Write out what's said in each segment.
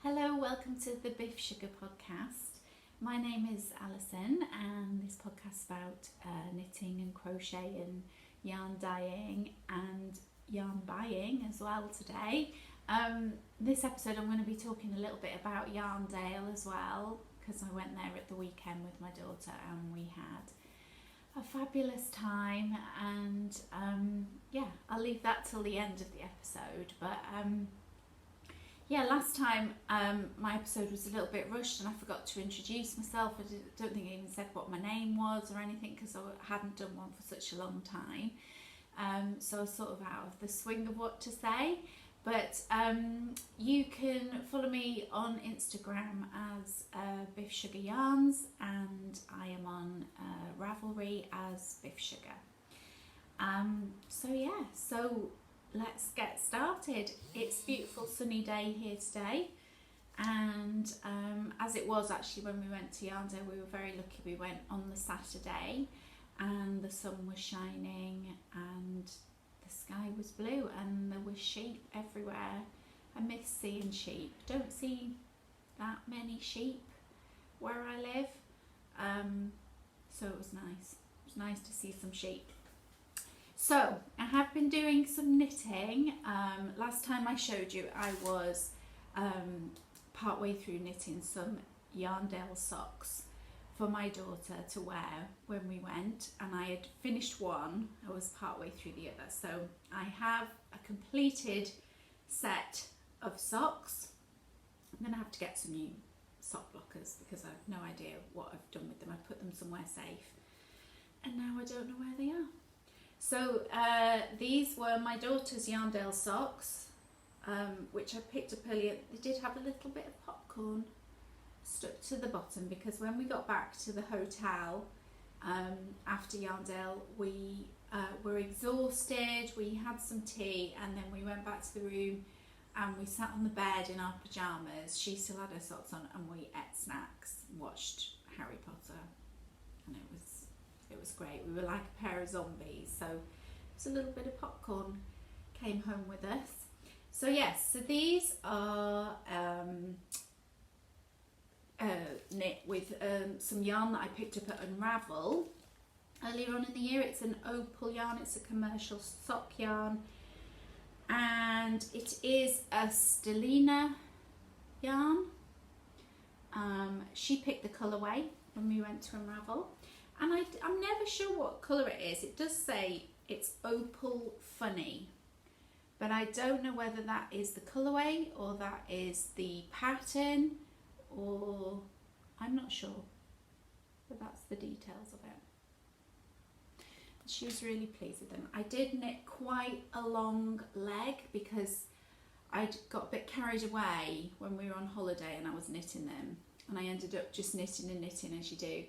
Hello, welcome to the Biffsugar podcast. My name is Alison and this podcast is about knitting and crochet and yarn dyeing and yarn buying as well today. This episode I'm going to be talking a little bit about Yarndale as well, because I went there at the weekend with my daughter and we had a fabulous time, and I'll leave that till the end of the episode. But last time my episode was a little bit rushed and I forgot to introduce myself. I don't think I even said what my name was or anything, because I hadn't done one for such a long time. So I was sort of out of the swing of what to say. But you can follow me on Instagram as BiffsugarYarns, and I am on Ravelry as Biffsugar. So let's get started. It's a beautiful sunny day here today, and as it was actually when we went to Yarndale, we were very lucky. We went on the Saturday and the sun was shining and the sky was blue and there were sheep everywhere. I miss seeing sheep. Don't see that many sheep where I live, so it was nice. It was nice to see some sheep. So I have been doing some knitting. Last time I showed you, I was part way through knitting some Yarndale socks for my daughter to wear when we went, and I had finished one. I was part way through the other. So I have a completed set of socks. I'm going to have to get some new sock blockers because I have no idea what I've done with them. I put them somewhere safe and now I don't know where they are. So these were my daughter's Yarndale socks, which I picked up earlier. They did have a little bit of popcorn stuck to the bottom because when we got back to the hotel after Yarndale, we were exhausted. We had some tea and then we went back to the room and we sat on the bed in our pyjamas. She still had her socks on and we ate snacks, watched Harry Potter, and it was great. We were like a pair of zombies. So it's a little bit of popcorn came home with us. So yes, so these are knit with some yarn that I picked up at Unravel earlier on in the year. It's an opal yarn. It's a commercial sock yarn, and it is a Stellina yarn. She picked the colourway when we went to Unravel, and I'm never sure what colour it is. It does say it's opal funny, but I don't know whether that is the colourway or that is the pattern, or I'm not sure, but that's the details of it. She was really pleased with them. I did knit quite a long leg because I'd got a bit carried away when we were on holiday and I was knitting them, and I ended up just knitting and knitting as you do.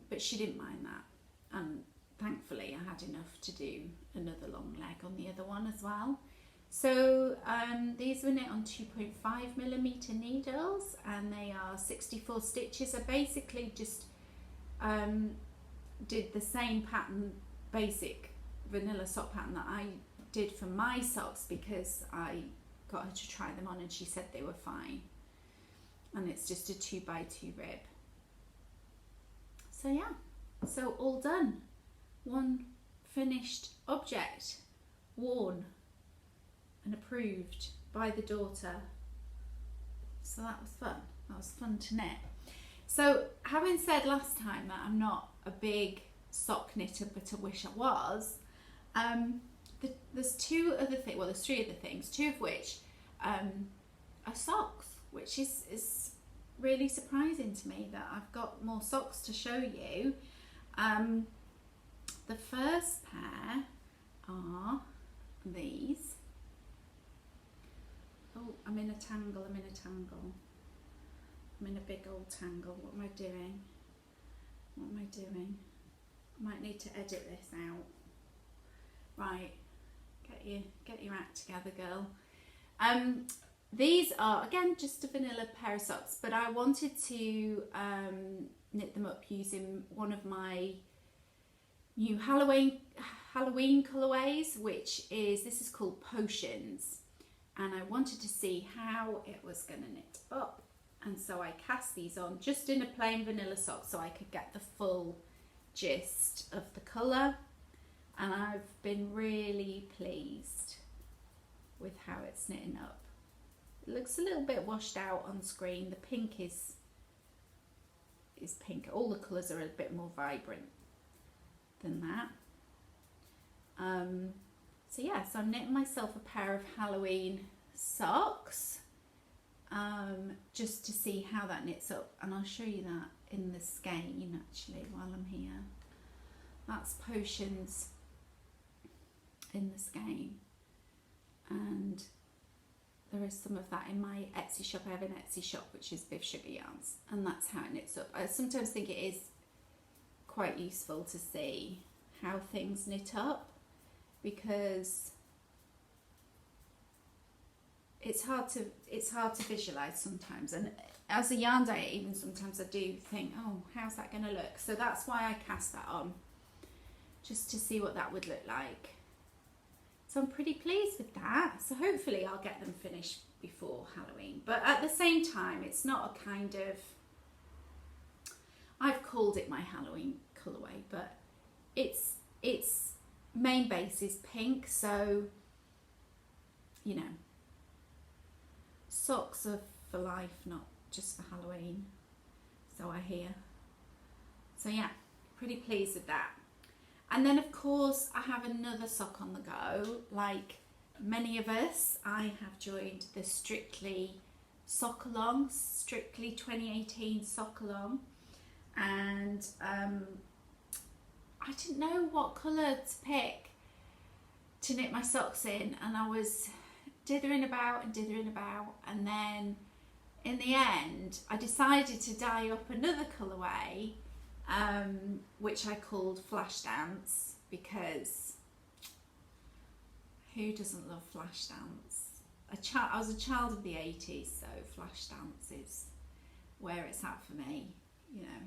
But she didn't mind that, and thankfully I had enough to do another long leg on the other one as well. So these were knit on 2.5mm needles, and they are 64 stitches. I basically just did the same pattern, basic vanilla sock pattern that I did for my socks, because I got her to try them on and she said they were fine, and it's just a 2x2 rib. So yeah, so all done. One finished object, worn and approved by the daughter. So that was fun. That was fun to knit. So having said last time that I'm not a big sock knitter, but I wish I was, there's two other things, well there's three other things, two of which are socks, which is really surprising to me that I've got more socks to show you. The first pair are these. Oh, I'm in a tangle. I'm in a big old tangle. What am I doing? I might need to edit this out. Right, get your act together, girl. These are, again, just a vanilla pair of socks, but I wanted to knit them up using one of my new Halloween colourways, which is, this is called Potions, and I wanted to see how it was going to knit up. And so I cast these on just in a plain vanilla sock so I could get the full gist of the colour, and I've been really pleased with how it's knitting up. It looks a little bit washed out on screen. The pink is pink. All the colours are a bit more vibrant than that. So yeah, so I'm knitting myself a pair of Halloween socks just to see how that knits up, and I'll show you that in the skein actually while I'm here. That's Potions in the skein, and there is some of that in my Etsy shop. I have an Etsy shop which is BiffsugarYarns, and that's how it knits up. I sometimes think it is quite useful to see how things knit up, because it's hard to visualize sometimes, and as a yarn dyer even sometimes I do think, oh, how's that going to look? So that's why I cast that on, just to see what that would look like. So I'm pretty pleased with that. So hopefully I'll get them finished before Halloween, but at the same time it's not a kind of, I've called it my Halloween colourway, but its main base is pink, so you know, socks are for life, not just for Halloween, so I hear. So yeah, pretty pleased with that. And then of course I have another sock on the go. Like many of us, I have joined the Strictly sock along, Strictly 2018 sock along, and I didn't know what colour to pick to knit my socks in, and I was dithering about, and then in the end I decided to dye up another colourway, which I called Flash Dance, because who doesn't love Flash Dance? I was a child of the 80s, so Flash Dance is where it's at for me, you know.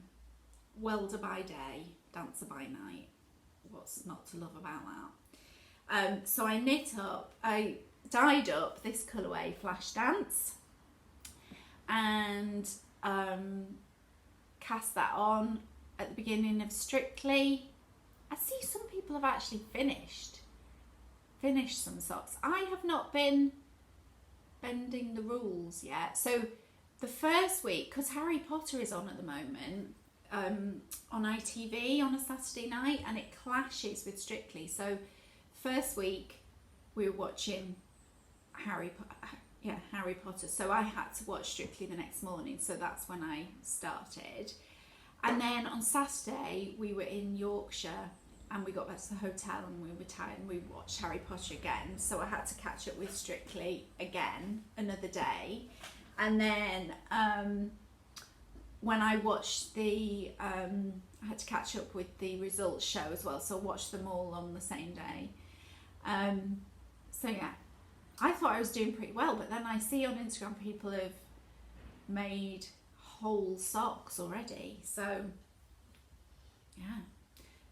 Welder by day, dancer by night. What's not to love about that? So I dyed up this colourway Flash Dance, and cast that on at the beginning of Strictly. I see some people have actually finished some socks. I have not been bending the rules yet. So the first week, because Harry Potter is on at the moment, on ITV on a Saturday night, and it clashes with Strictly. So first week we were watching Harry Potter, so I had to watch Strictly the next morning, so that's when I started. And then on Saturday we were in Yorkshire, and we got back to the hotel and we were tired, and we watched Harry Potter again, so I had to catch up with Strictly again another day. And then when I watched I had to catch up with the results show as well, so I watched them all on the same day. So yeah, I thought I was doing pretty well, but then I see on Instagram people have made whole socks already, so yeah.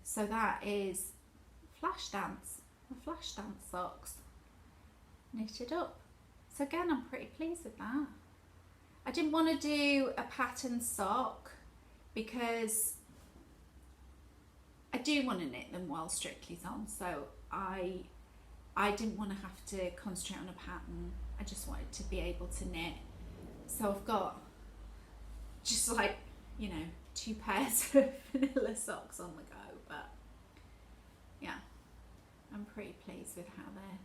So that is Flash Dance, the Flash Dance socks knitted up. So again, I'm pretty pleased with that. I didn't want to do a pattern sock because I do want to knit them while Strictly's on, so I didn't want to have to concentrate on a pattern. I just wanted to be able to knit. So I've got just like, you know, 2 pairs of vanilla socks on the go, but yeah, I'm pretty pleased with how they're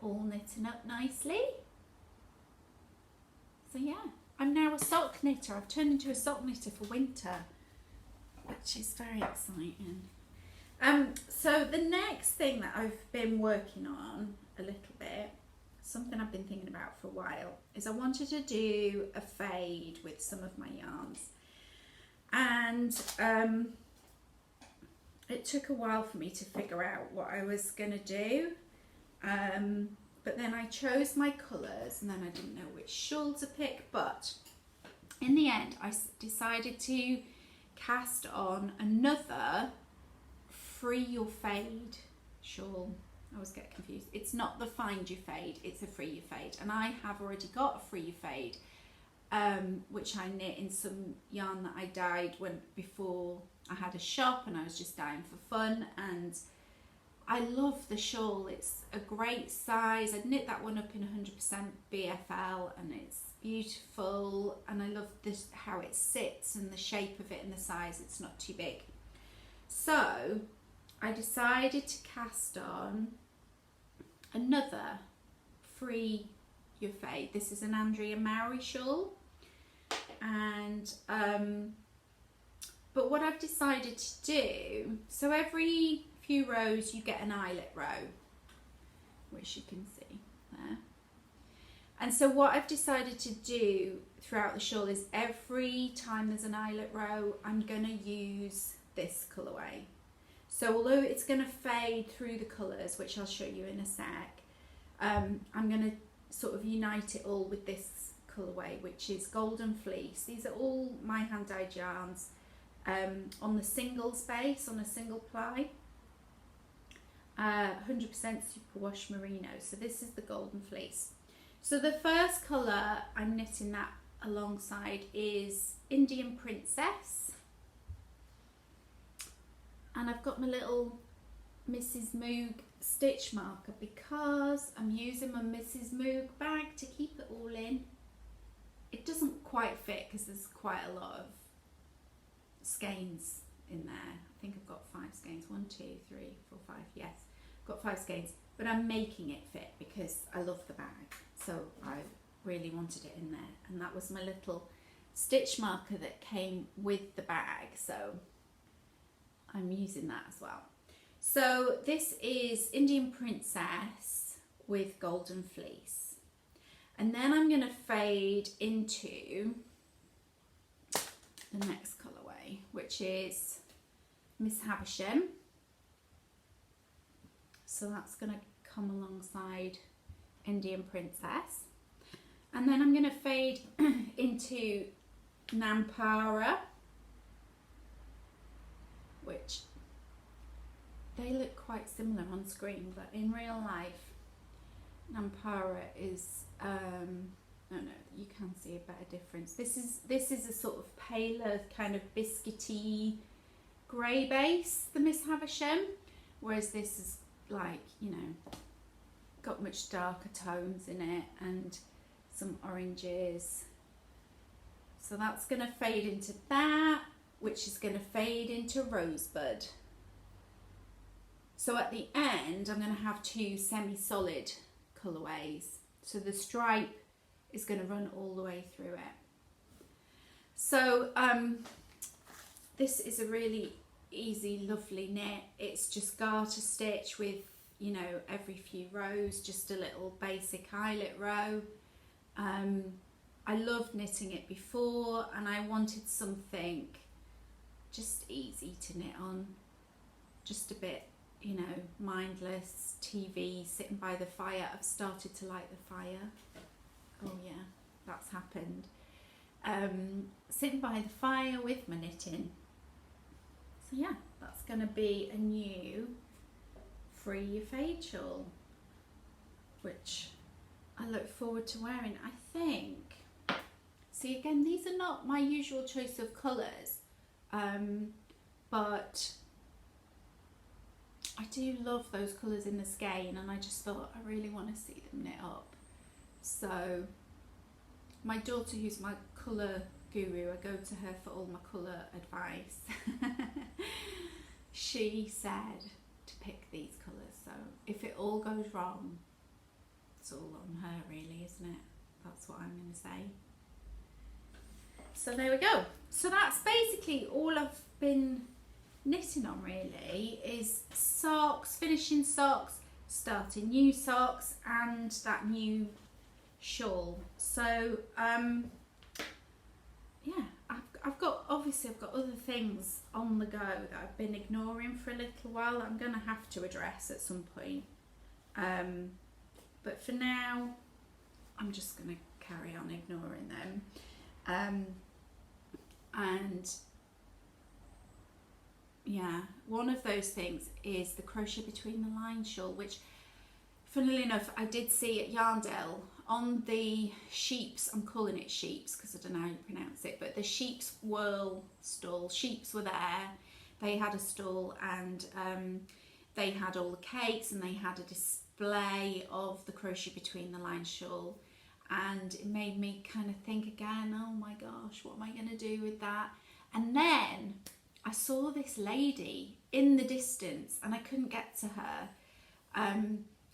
all knitting up nicely. So yeah, I'm now a sock knitter. I've turned into a sock knitter for winter, which is very exciting. So the next thing that I've been working on a little bit, something I've been thinking about for a while, is I wanted to do a fade with some of my yarns, and it took a while for me to figure out what I was going to do, but then I chose my colours, and then I didn't know which shawl to pick, but in the end I decided to cast on another Free Your Fade shawl. I always get confused. It's not the Find You Fade, it's a Free You Fade. And I have already got a Free You Fade, which I knit in some yarn that I dyed before I had a shop, and I was just dyeing for fun. And I love the shawl. It's a great size. I'd knit that one up in 100% BFL, and it's beautiful. And I love this, how it sits and the shape of it and the size. It's not too big. So I decided to cast on another Free Your Fade. This is an Andrea Mowry shawl, and but what I've decided to do, so every few rows you get an eyelet row, which you can see there. And so what I've decided to do throughout the shawl is every time there's an eyelet row, I'm going to use this colourway. So although it's going to fade through the colours, which I'll show you in a sec, I'm going to sort of unite it all with this colourway, which is Golden Fleece. These are all my hand dyed yarns on the single space, on a single ply, 100% superwash merino. So this is the Golden Fleece. So the first colour I'm knitting that alongside is Indian Princess. And I've got my little Mrs. Moog stitch marker because I'm using my Mrs. Moog bag to keep it all in. It doesn't quite fit because there's quite a lot of skeins in there. I think I've got 5 skeins. 1, 2, 3, 4, 5. Yes, I've got 5 skeins. But I'm making it fit because I love the bag. So I really wanted it in there. And that was my little stitch marker that came with the bag. So I'm using that as well. So this is Indian Princess with Golden Fleece. And then I'm going to fade into the next colourway, which is Miss Havisham. So that's going to come alongside Indian Princess. And then I'm going to fade into Nampara, which they look quite similar on screen, but in real life Nampara is no, you can see a better difference. This is a sort of paler kind of biscuity grey base, the Miss Havisham, whereas this is like, you know, got much darker tones in it and some oranges. So that's going to fade into that, which is going to fade into Rosebud. So at the end, I'm going to have 2 semi-solid colourways. So the stripe is going to run all the way through it. So this is a really easy, lovely knit. It's just garter stitch with, you know, every few rows, just a little basic eyelet row. I loved knitting it before, and I wanted something just easy to knit on, just a bit, you know, mindless, TV, sitting by the fire. I've started to light the fire. Oh yeah, that's happened. Sitting by the fire with my knitting. So yeah, that's going to be a new Free Your Fade shawl, which I look forward to wearing. I think, see again, these are not my usual choice of colours, but I do love those colours in the skein, and I just thought I really want to see them knit up. So my daughter, who's my colour guru, I go to her for all my colour advice. She said to pick these colours, so if it all goes wrong, it's all on her really, isn't it? That's what I'm going to say. So there we go. So that's basically all I've been knitting on really, is socks, finishing socks, starting new socks, and that new shawl. So yeah, I've got other things on the go that I've been ignoring for a little while that I'm going to have to address at some point, but for now I'm just going to carry on ignoring them. And yeah, one of those things is the crochet between the lines shawl, which funnily enough, I did see at Yarndale on the sheep's, I'm calling it sheep's because I don't know how you pronounce it, but the sheep's whirl stall, sheep's were there. They had a stall, and they had all the cakes, and they had a display of the crochet between the line shawl, and it made me kind of think again, oh my gosh, what am I going to do with that? And then I saw this lady in the distance, and I couldn't get to her.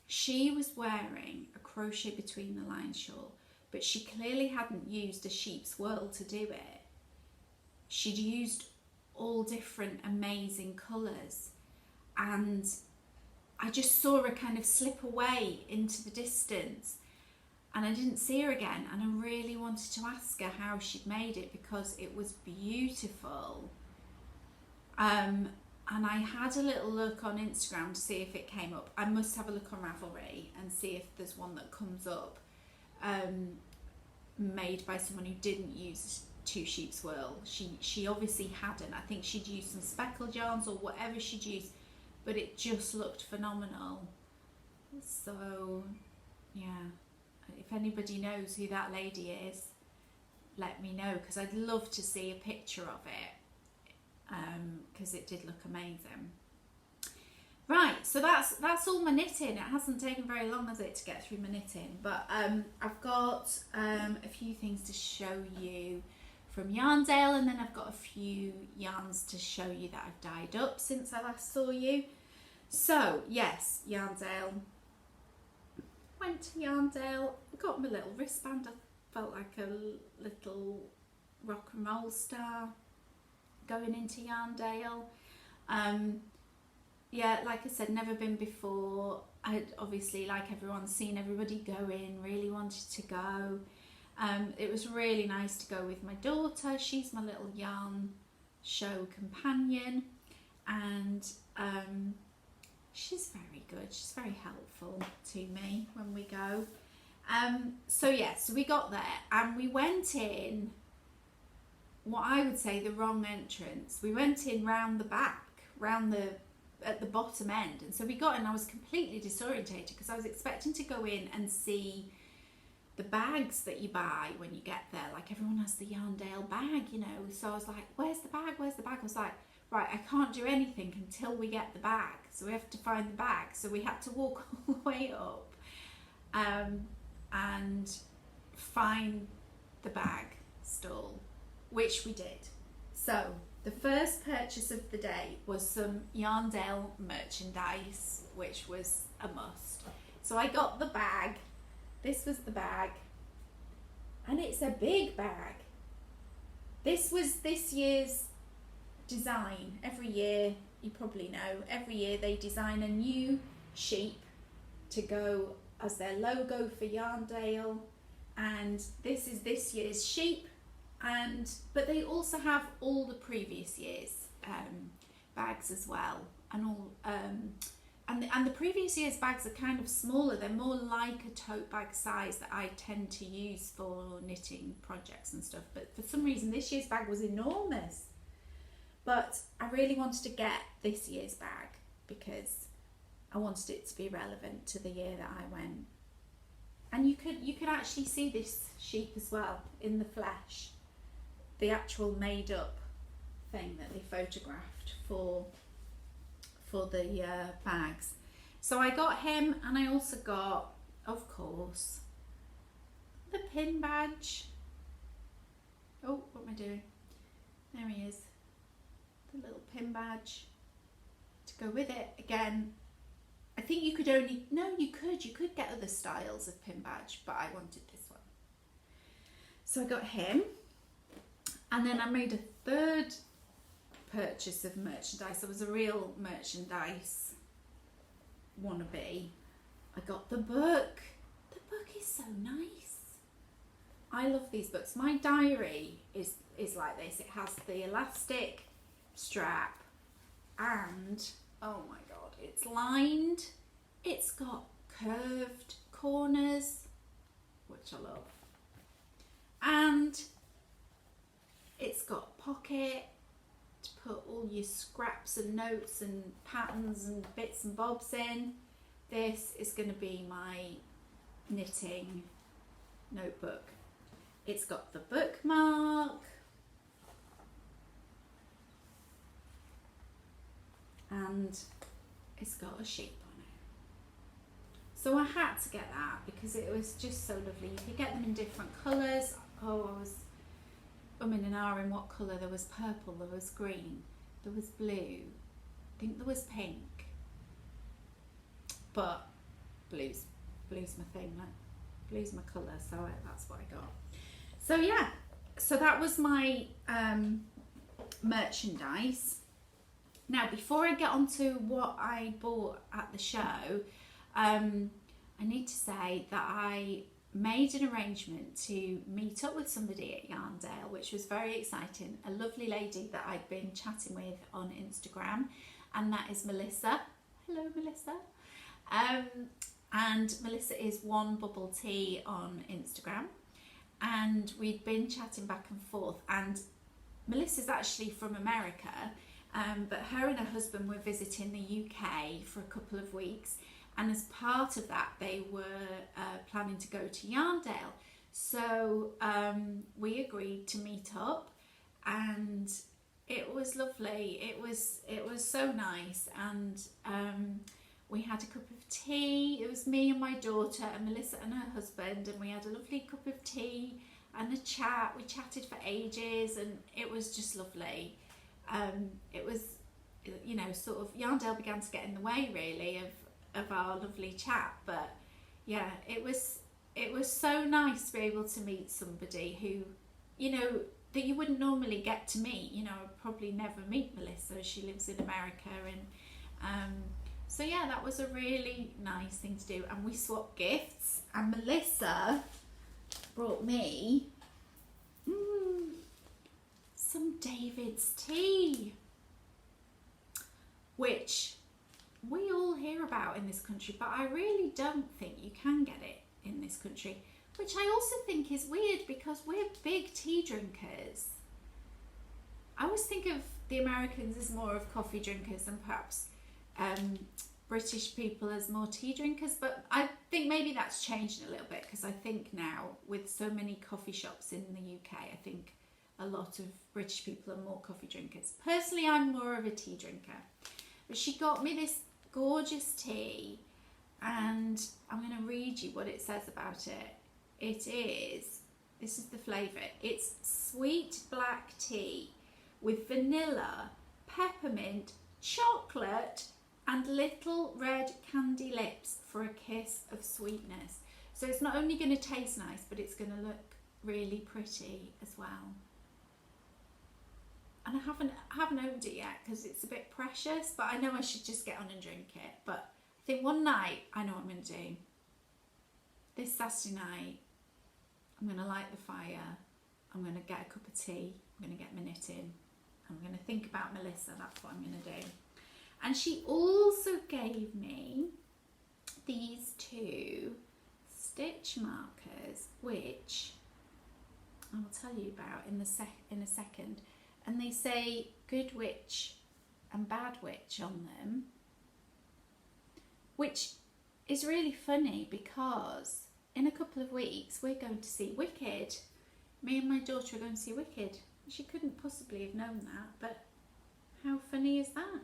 She was wearing a crochet between the line shawl, but she clearly hadn't used a sheep's whirl to do it. She'd used all different amazing colours, and I just saw her kind of slip away into the distance, and I didn't see her again, and I really wanted to ask her how she'd made it because it was beautiful. And I had a little look on Instagram to see if it came up. I must have a look on Ravelry and see if there's one that comes up made by someone who didn't use two sheep's whirl. She obviously hadn't. I think she'd used some speckled yarns or whatever she'd used, but it just looked phenomenal. So yeah, if anybody knows who that lady is, let me know, because I'd love to see a picture of it, because it did look amazing. Right, so that's all my knitting. It hasn't taken very long, has it, to get through my knitting, but I've got a few things to show you from Yarndale, and then I've got a few yarns to show you that I've dyed up since I last saw you. So yes, Yarndale. Went to Yarndale, got my little wristband. I felt like a little rock and roll star going into Yarndale. Yeah, like I said, never been before. I'd obviously, like everyone, seen everybody go in, really wanted to go. It was really nice to go with my daughter. She's my little yarn show companion, and she's very good. She's very helpful to me when we go. So yes, so we got there and we went in what I would say the wrong entrance. We went in round the back, at the bottom end, and so we got in. I was completely disorientated because I was expecting to go in and see the bags that you buy when you get there. Like everyone has the Yarndale bag, you know. So I was like, where's the bag? Where's the bag? I was like, right, I can't do anything until we get the bag. So we have to find the bag. So we had to walk all the way up and find the bag stall, which we did. So the first purchase of the day was some Yarndale merchandise, which was a must. So I got the bag. This was the bag, and it's a big bag. This was this year's design. Every year, you probably know, every year they design a new sheep to go as their logo for Yarndale, and this is this year's sheep. But they also have all the previous years' bags as well, and all and the previous year's bags are kind of smaller. They're more like a tote bag size that I tend to use for knitting projects and stuff. But for some reason, this year's bag was enormous. But I really wanted to get this year's bag because I wanted it to be relevant to the year that I went. And you could actually see this sheep as well in the flesh. The actual made up thing that they photographed for the bags. So I got him, and I also got, of course, the pin badge. Oh, what am I doing? There he is. The little pin badge to go with it. Again, I think you could only, no, you could get other styles of pin badge, but I wanted this one. So I got him. And then I made a third purchase of merchandise. I was a real merchandise wannabe. I got the book. The book is so nice. I love these books. My diary is like this. It has the elastic strap and, oh my god, it's lined. It's got curved corners, which I love. And it's got a pocket to put all your scraps and notes and patterns and bits and bobs in. this is going to be my knitting notebook. It's got the bookmark, and it's got a sheep on it. So I had to get that because it was just so lovely. You could get them in different colours. Oh, I was umming and ahhing what colour. There was purple, there was green, there was blue, I think there was pink. But blue's my thing, like blue's my colour, so that's what I got. So yeah, so that was my merchandise. Now, before I get on to what I bought at the show, I need to say that I made an arrangement to meet up with somebody at Yarndale, which was very exciting. A lovely lady that I'd been chatting with on Instagram, and that is Melissa. Hello, Melissa. And Melissa is One Bubble Tea on Instagram, and we'd been chatting back and forth, and Melissa's actually from America, but her and her husband were visiting the UK for a couple of weeks, and as part of that they were planning to go to Yarndale. So we agreed to meet up, and it was lovely. It was so nice, and we had a cup of tea. It was me and my daughter and Melissa and her husband, and we had a lovely cup of tea and a chat. We chatted for ages, and it was just lovely. It was, you know, sort of Yarndale began to get in the way really of our lovely chat, but yeah, it was so nice to be able to meet somebody who, you know, that you wouldn't normally get to meet. You know, I'd probably never meet Melissa. She lives in America, and so yeah, that was a really nice thing to do. And we swapped gifts, and Melissa brought me some David's tea, which we all hear about in this country, but I really don't think you can get it in this country, which I also think is weird because we're big tea drinkers. I always think of the Americans as more of coffee drinkers and perhaps British people as more tea drinkers, but I think maybe that's changed a little bit, because I think now with so many coffee shops in the UK, I think a lot of British people are more coffee drinkers. Personally, I'm more of a tea drinker, but she got me this gorgeous tea, and I'm going to read you what it says about it. This is the flavour. It's sweet black tea with vanilla, peppermint, chocolate, and little red candy lips for a kiss of sweetness. So it's not only going to taste nice, but it's going to look really pretty as well. And I haven't opened it yet because it's a bit precious, but I know I should just get on and drink it. But I think one night I know what I'm going to do. This Saturday night, I'm going to light the fire. I'm going to get a cup of tea. I'm going to get my knitting. I'm going to think about Melissa. That's what I'm going to do. And she also gave me these two stitch markers, which I will tell you about in a second. And they say Good Witch and Bad Witch on them, which is really funny because in a couple of weeks we're going to see Wicked. Me and my daughter are going to see Wicked. She couldn't possibly have known that, but how funny is that?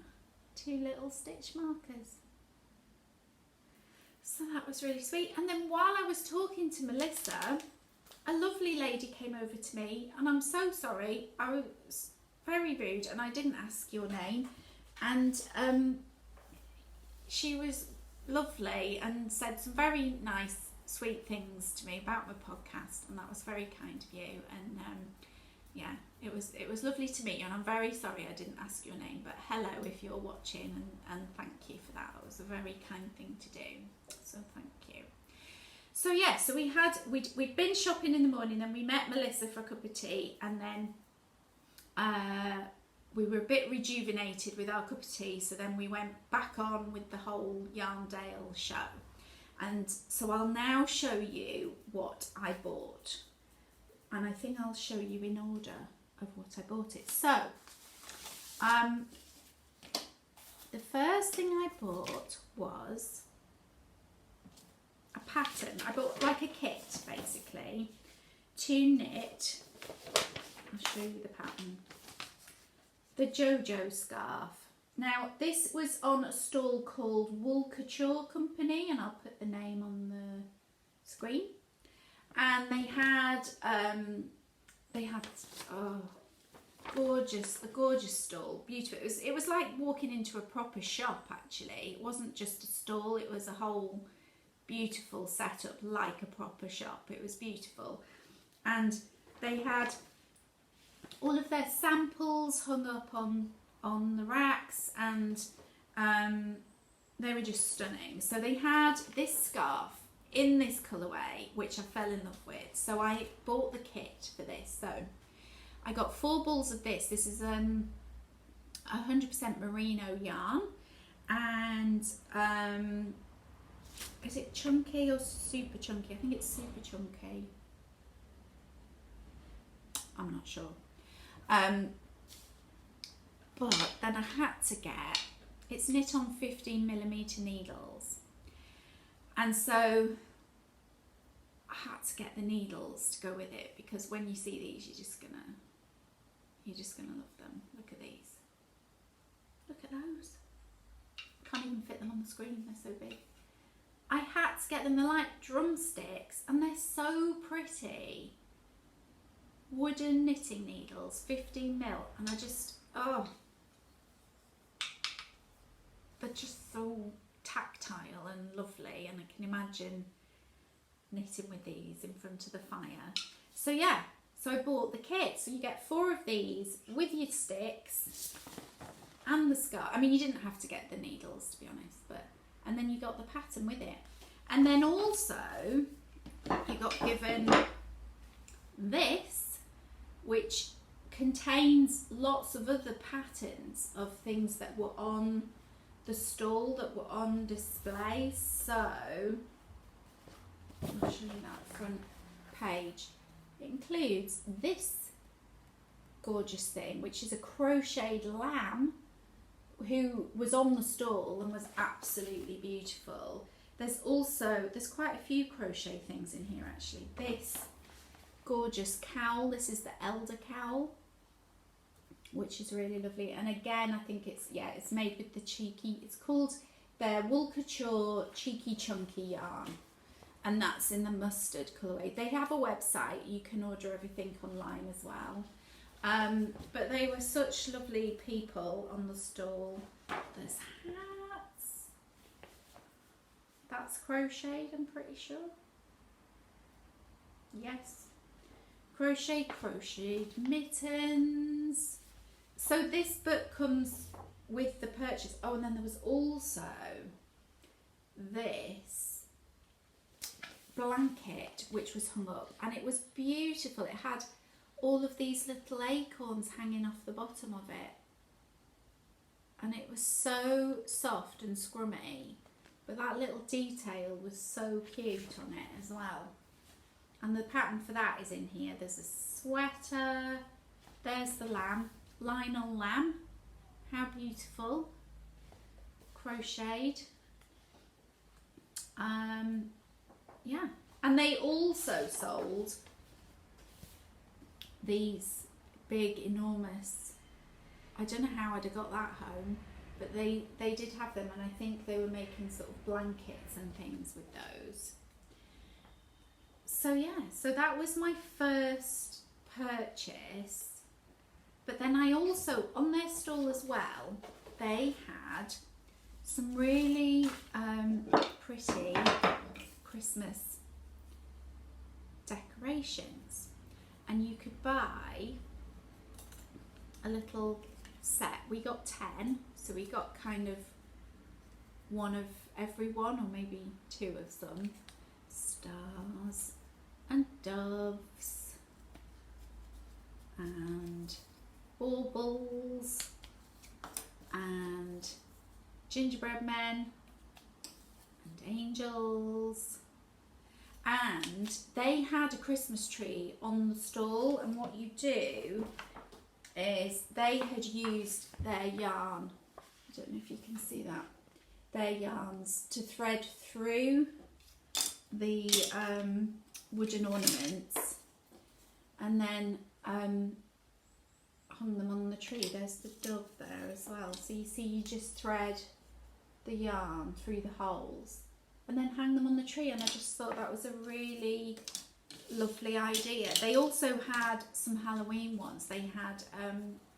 Two little stitch markers. So that was really sweet. And then while I was talking to Melissa, a lovely lady came over to me, and I'm so sorry, I was very rude and I didn't ask your name, and she was lovely and said some very nice sweet things to me about my podcast, and that was very kind of you. And yeah, it was lovely to meet you, and I'm very sorry I didn't ask your name, but hello if you're watching, and thank you for that. It was a very kind thing to do, so thank you. So yeah, so we'd been shopping in the morning, and we met Melissa for a cup of tea, and then we were a bit rejuvenated with our cup of tea, so then we went back on with the whole Yarndale show. And so I'll now show you what I bought, and I think I'll show you in order of what I bought it. So the first thing I bought was a pattern. I bought like a kit basically to knit. I'll show you the pattern. The JoJo scarf. Now this was on a stall called Wool Couture Company, and I'll put the name on the screen. And they had a gorgeous stall, beautiful. It was like walking into a proper shop actually. It wasn't just a stall, it was a whole beautiful setup like a proper shop. It was beautiful, and they had all of their samples hung up on the racks, and they were just stunning. So they had this scarf in this colourway which I fell in love with, so I bought the kit for this. So I got 4 balls of this. This is 100% merino yarn, and is it chunky or super chunky? I think it's super chunky. I'm not sure. But then I had to get, it's knit on 15mm needles, and so I had to get the needles to go with it, because when you see these you're just gonna love them. Look at these. Look at those. Can't even fit them on the screen, they're so big. I had to get them, they're like drumsticks and they're so pretty. Wooden knitting needles, 15mm, and I just, oh, they're just so tactile and lovely, and I can imagine knitting with these in front of the fire. So yeah, so I bought the kit. So you get 4 of these with your sticks and the scarf. I mean, you didn't have to get the needles, to be honest, but, and then you got the pattern with it. And then also you got given this, which contains lots of other patterns of things that were on the stall, that were on display. So I'll show you that front page. It includes this gorgeous thing, which is a crocheted lamb who was on the stall and was absolutely beautiful. There's quite a few crochet things in here actually. This gorgeous cowl, this is the elder cowl, which is really lovely, and again I think it's made with the cheeky, it's called their Wool Couture Cheeky Chunky yarn, and that's in the mustard colourway. They have a website, you can order everything online as well, but they were such lovely people on the stall. There's hats, that's crocheted, I'm pretty sure, yes, crocheted mittens. So this book comes with the purchase. Oh, and then there was also this blanket which was hung up, and it was beautiful. It had all of these little acorns hanging off the bottom of it, and it was so soft and scrummy, but that little detail was so cute on it as well. And the pattern for that is in here. There's a sweater, there's the lamb, Lionel lamb, how beautiful, crocheted. Yeah, and they also sold these big enormous, I don't know how I'd have got that home, but they did have them, and I think they were making sort of blankets and things with those. So yeah, so that was my first purchase. But then I also, on their stall as well, they had some really pretty Christmas decorations, and you could buy a little set. We got 10, so we got kind of one of every one, or maybe 2 of some. Stars and doves and baubles and gingerbread men and angels, and they had a Christmas tree on the stall, and what you do is they had used their yarn, I don't know if you can see that, their yarns to thread through the wooden ornaments, and then hung them on the tree. There's the dove there as well. So you see, you just thread the yarn through the holes and then hang them on the tree, and I just thought that was a really lovely idea. They also had some Halloween ones. They had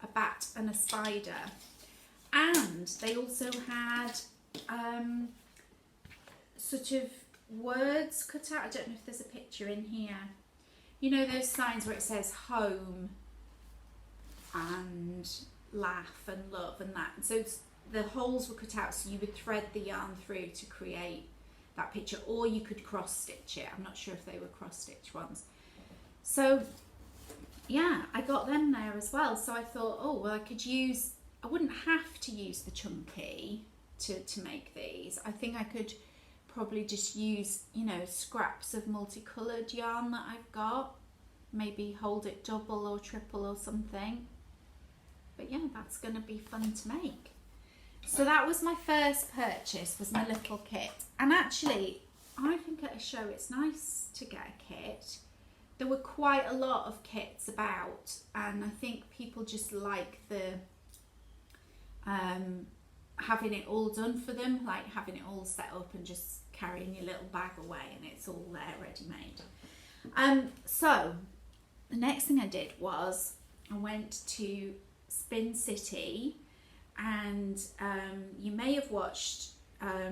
a bat and a spider, and they also had sort of words cut out. I don't know if there's a picture in here. You know those signs where it says home and laugh and love and that. So the holes were cut out, so you would thread the yarn through to create that picture, or you could cross stitch it. I'm not sure if they were cross stitch ones. So yeah, I got them there as well. So I thought, oh well, I wouldn't have to use the chunky to make these. I think I could probably just use, you know, scraps of multicoloured yarn that I've got, maybe hold it double or triple or something. But yeah, that's going to be fun to make. So that was my first purchase, was my little kit. And actually, I think at a show it's nice to get a kit. There were quite a lot of kits about, and I think people just like the having it all done for them, like having it all set up and just carrying your little bag away and it's all there ready made. So the next thing I did was I went to Spin City, and you may have watched a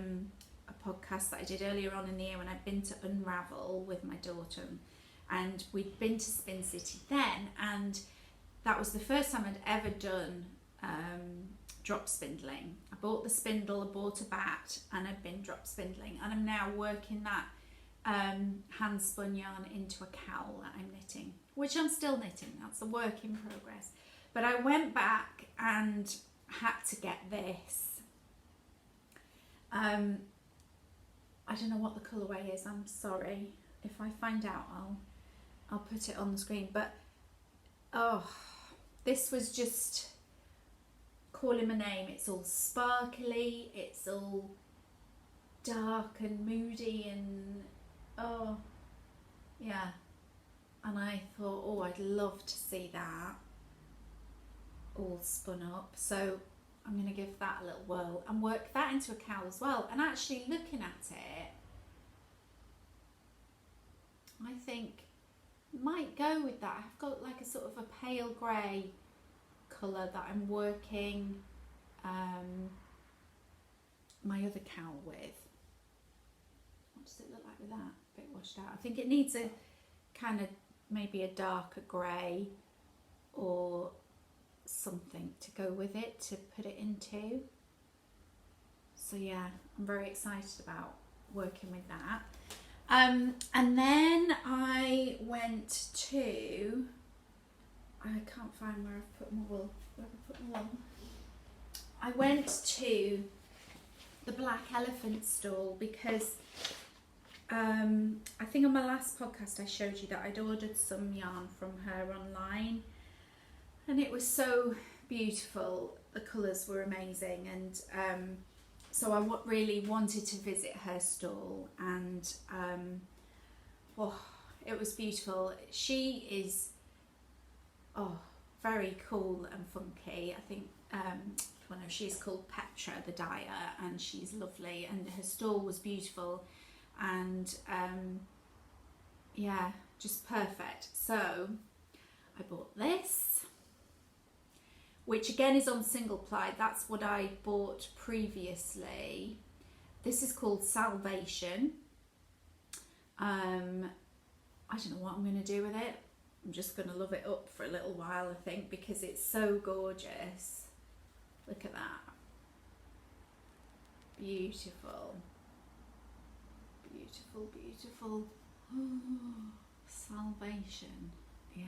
podcast that I did earlier on in the year when I'd been to Unravel with my daughter, and we'd been to Spin City then, and that was the first time I'd ever done drop spindling. I bought the spindle, I bought a bat, and I've been drop spindling, and I'm now working that hand spun yarn into a cowl that I'm knitting, which I'm still knitting. That's a work in progress. But I went back and had to get this. I don't know what the colourway is, I'm sorry. If I find out, I'll put it on the screen. But oh, this was just calling my name. It's all sparkly, it's all dark and moody, and oh yeah. And I thought, oh, I'd love to see that all spun up. So I'm going to give that a little whirl and work that into a cowl as well. And actually looking at it, I think might go with that. I've got like a sort of a pale grey colour that I'm working my other cowl with. What does it look like with that? A bit washed out. I think it needs a kind of maybe a darker grey or something to go with it to put it into. So yeah, I'm very excited about working with that. And then I went to, I can't find where I've put my wool. Where have I put my wool? I went to the Black Elephant stall because I think on my last podcast I showed you that I'd ordered some yarn from her online, and it was so beautiful. The colours were amazing, and so I really wanted to visit her stall, and oh, it was beautiful. She is very cool and funky. I think she's called Petra the dyer, and she's lovely, and her stall was beautiful, and yeah, just perfect. So I bought this, which again is on single ply. That's what I bought previously. This is called Salvation. I don't know what I'm going to do with it. I'm just going to love it up for a little while, I think, because it's so gorgeous. Look at that. Beautiful. Beautiful, beautiful. Oh, Salvation. Yeah.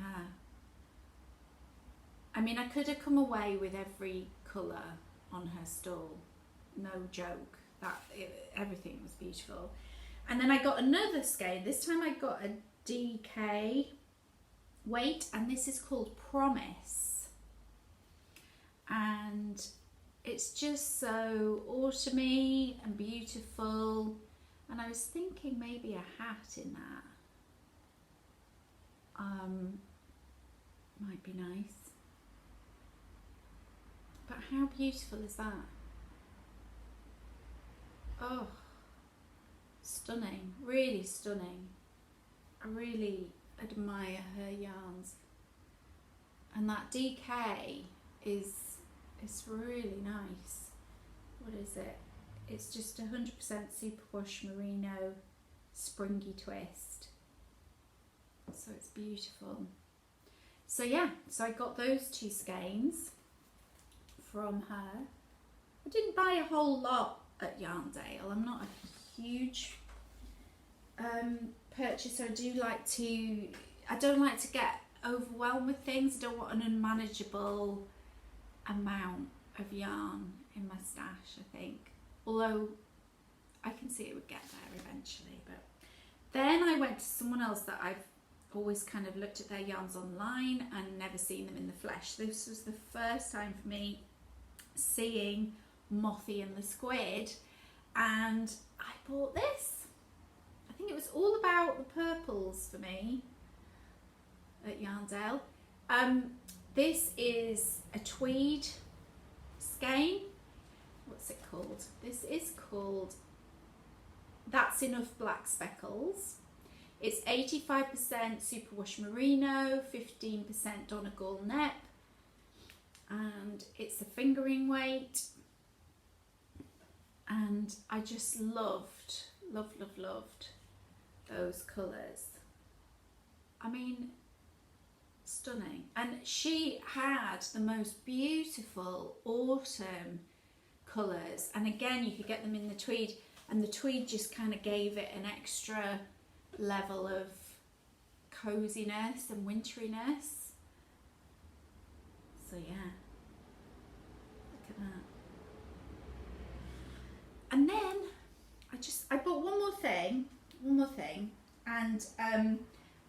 I mean, I could have come away with every colour on her stall. No joke. Everything was beautiful. And then I got another skein. This time I got a DK weight, and this is called Promise. And it's just so autumny and beautiful. And I was thinking maybe a hat in that might be nice. But how beautiful is that? Oh, stunning, really stunning. I really admire her yarns. And that DK is really nice. What is it? It's just 100% superwash merino springy twist. So it's beautiful. So yeah, so I got those 2 skeins from her. I didn't buy a whole lot at Yarndale. I'm not a huge purchaser. I don't like to get overwhelmed with things. I don't want an unmanageable amount of yarn in my stash, I think. Although I can see it would get there eventually. But then I went to someone else that I've always kind of looked at their yarns online and never seen them in the flesh. This was the first time for me seeing Mothie and the Squid, and I bought this. I think it was all about the purples for me at Yarndale. This is a tweed skein. What's it called? This is called That's Enough Black Speckles. It's 85% superwash merino, 15% Donegal net, and it's a fingering weight. And I just loved those colours. I mean, stunning. And she had the most beautiful autumn colours, and again you could get them in the tweed, and the tweed just kind of gave it an extra level of coziness and winteriness. So yeah, look at that. And then I bought one more thing, and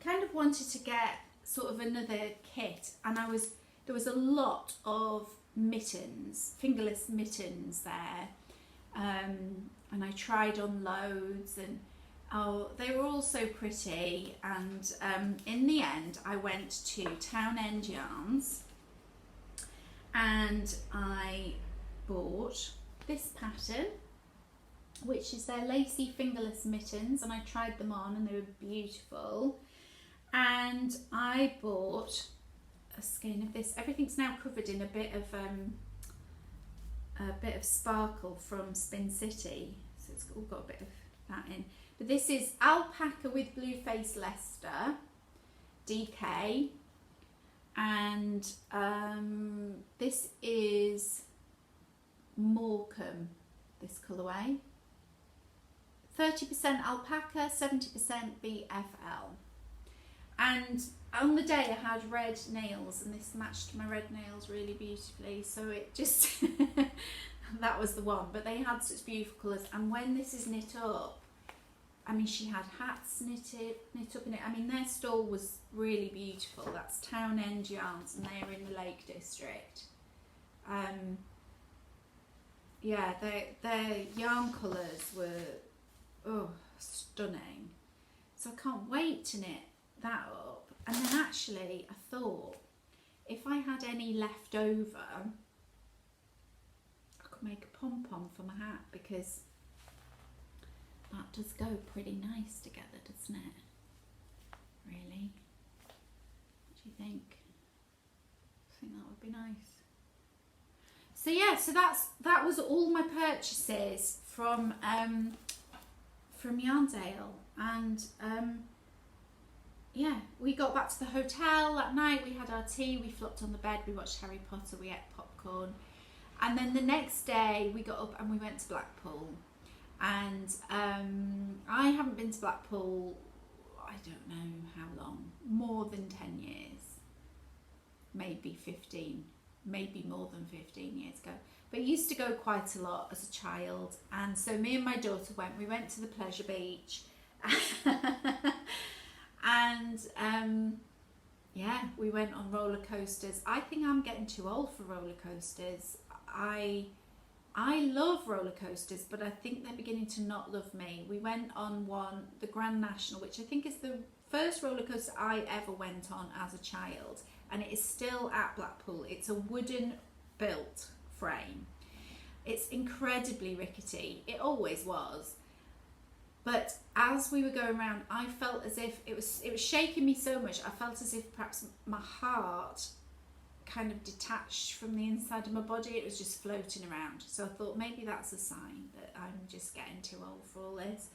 kind of wanted to get sort of another kit, and there was a lot of mittens, fingerless mittens there, and I tried on loads, and oh, they were all so pretty. And in the end I went to Townend Yarns and I bought this pattern, which is their lacy fingerless mittens, and I tried them on and they were beautiful. And I bought a skein of this. Everything's now covered in a bit of sparkle from Spin City, so it's all got a bit of that in. But this is alpaca with blue face Leicester DK, and this is Morecambe, this colourway. 30% alpaca, 70% BFL. And on the day I had red nails, and this matched my red nails really beautifully, so it just that was the one. But they had such beautiful colours, and when this is knit up, I mean, she had hats knit up in it. I mean, their stall was really beautiful. That's Townend Yarns, and they are in the Lake District. Yeah, their yarn colours were stunning. So I can't wait to knit that up. And then actually I thought if I had any left over, I could make a pom-pom for my hat, because that does go pretty nice together, doesn't it? Really? What do you think? I think that would be nice. So yeah, so that was all my purchases from Yarndale. And yeah, we got back to the hotel that night, we had our tea, we flopped on the bed, we watched Harry Potter, we ate popcorn, and then the next day we got up and we went to Blackpool. And I haven't been to Blackpool, I don't know how long, more than 10 years, maybe 15, maybe more than 15 years ago, but used to go quite a lot as a child. And so me and my daughter we went to the pleasure beach and yeah, we went on roller coasters. I think I'm getting too old for roller coasters. I I love roller coasters, but I think they're beginning to not love me. We went on one, the Grand National, which I think is the first roller coaster I ever went on as a child, and it is still at Blackpool. It's a wooden built frame. It's incredibly rickety. It always was. But as we were going around, I felt as if it was shaking me so much. I felt as if perhaps my heart kind of detached from the inside of my body. It was just floating around. So I thought maybe that's a sign that I'm just getting too old for all this.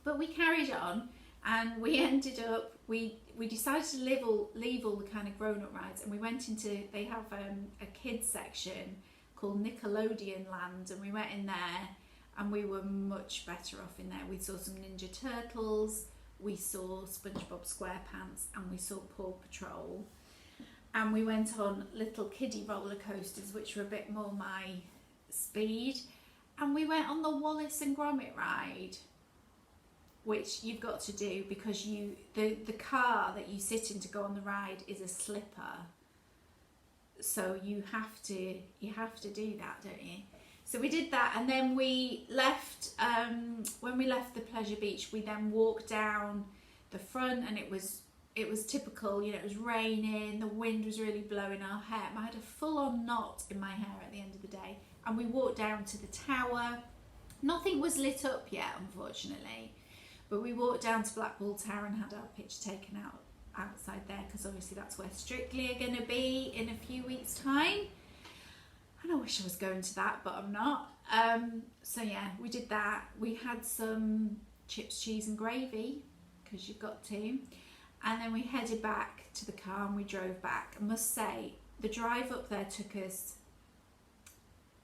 But we carried on, and we ended up, we decided to leave all the kind of grown-up rides, and we went into, they have a kids section called Nickelodeon Land, and we went in there, and we were much better off in there. We saw some Ninja Turtles, we saw SpongeBob SquarePants, and we saw Paw Patrol. And we went on little kiddie roller coasters, which were a bit more my speed. And we went on the Wallace and Gromit ride, which you've got to do because the car that you sit in to go on the ride is a slipper. So you have to do that, don't you? So we did that, and then we left. When we left the Pleasure Beach, we then walked down the front, and it was typical, you know, it was raining, the wind was really blowing our hair. I had a full-on knot in my hair at the end of the day, and we walked down to the tower. Nothing was lit up yet, unfortunately, but we walked down to Blackpool Tower and had our picture taken outside there, because obviously that's where Strictly are going to be in a few weeks' time. And I wish I was going to that, but I'm not. So yeah, we did that. We had some chips, cheese and gravy, because you've got to. And then we headed back to the car and we drove back. I must say, the drive up there took us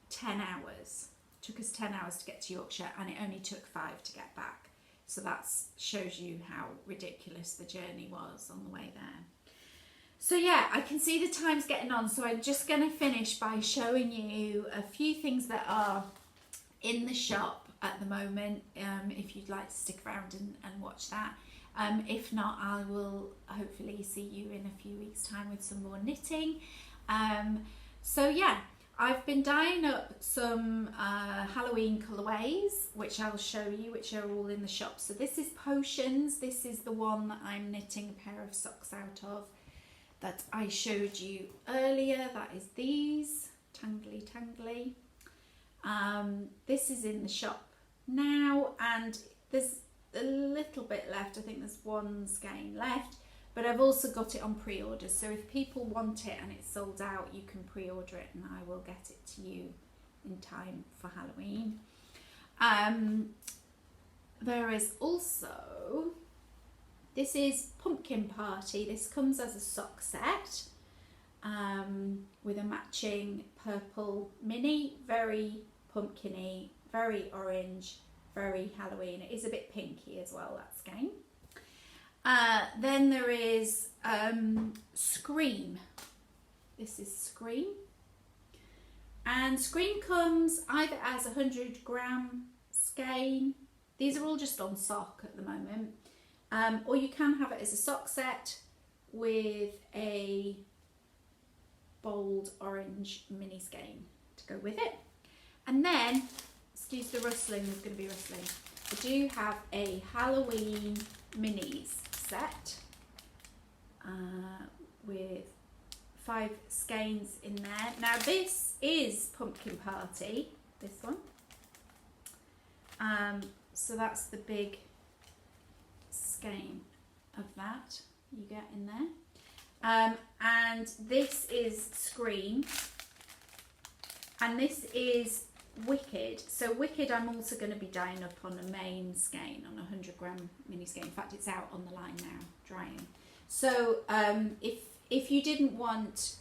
10 hours. It took us 10 hours to get to Yorkshire, and it only took 5 to get back. So that shows you how ridiculous the journey was on the way there. So yeah, I can see the time's getting on, so I'm just going to finish by showing you a few things that are in the shop at the moment, if you'd like to stick around and watch that. If not, I will hopefully see you in a few weeks' time with some more knitting. So yeah, I've been dyeing up some Halloween colourways, which I'll show you, which are all in the shop. So this is Potions. This is the one that I'm knitting a pair of socks out of that I showed you earlier. That is these, tangly tangly. This is in the shop now, and there's a little bit left. I think there's one skein left, but I've also got it on pre-order, so if people want it and it's sold out, you can pre-order it and I will get it to you in time for Halloween. There is also, this is Pumpkin Party. This comes as a sock set with a matching purple mini, very pumpkin-y, very orange, very Halloween. It is a bit pinky as well, that skein. Then there is Scream. This is Scream. And Scream comes either as a 100-gram skein. These are all just on sock at the moment. Or you can have it as a sock set with a bold orange mini skein to go with it. And then, excuse the rustling, there's going to be rustling. I do have a Halloween minis set with 5 skeins in there. Now this is Pumpkin Party, this one. So that's the big skein of that you get in there. And this is Scream. And this is Wicked. So Wicked I'm also going to be dyeing up on a main skein, on a 100-gram mini skein. In fact, it's out on the line now, drying. So if you didn't want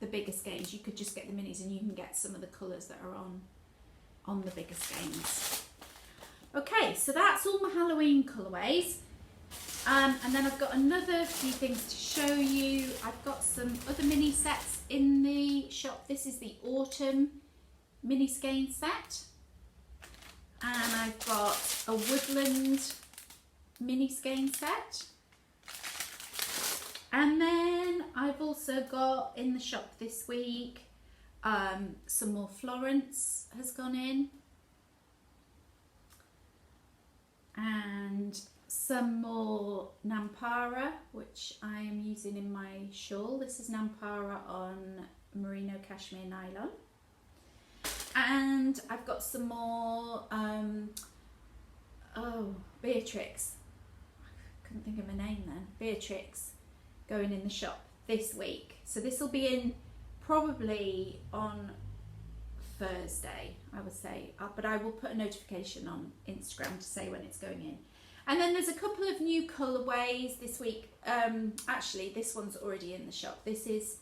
the bigger skeins, you could just get the minis, and you can get some of the colours that are on the bigger skeins. Okay, so that's all my Halloween colourways. And then I've got another few things to show you. I've got some other mini sets in the shop. This is the Autumn mini skein set, and I've got a Woodland mini skein set, and then I've also got in the shop this week Some more Florence has gone in, and some more Nampara, which I am using in my shawl. This is Nampara on merino cashmere nylon. And I've got some more Beatrix, I couldn't think of my name then, Beatrix, going in the shop this week. So this will be in probably on Thursday, I would say, but I will put a notification on Instagram to say when it's going in. And then there's a couple of new colourways this week. Actually, this one's already in the shop. This is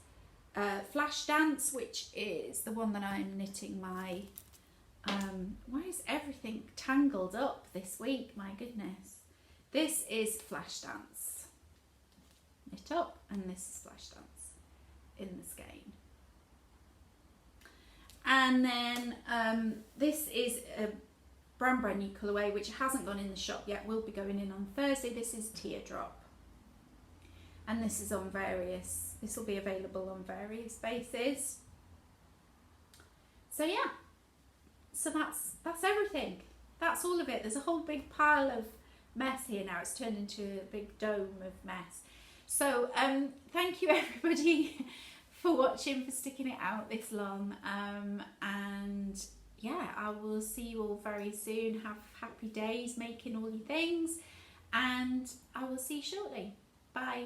Flash Dance, which is the one that I'm knitting my... why is everything tangled up this week? My goodness. This is Flash Dance. Knit up, and this is Flash Dance in the skein. And then this is a brand new colourway which hasn't gone in the shop yet, will be going in on Thursday. This is Teardrop, and this is on various, this will be available on various bases. So yeah, so that's everything. That's all of it. There's a whole big pile of mess here now. It's turned into a big dome of mess. So thank you everybody for watching, for sticking it out this long, and yeah, I will see you all very soon. Have happy days making all your things, and I will see you shortly. Bye.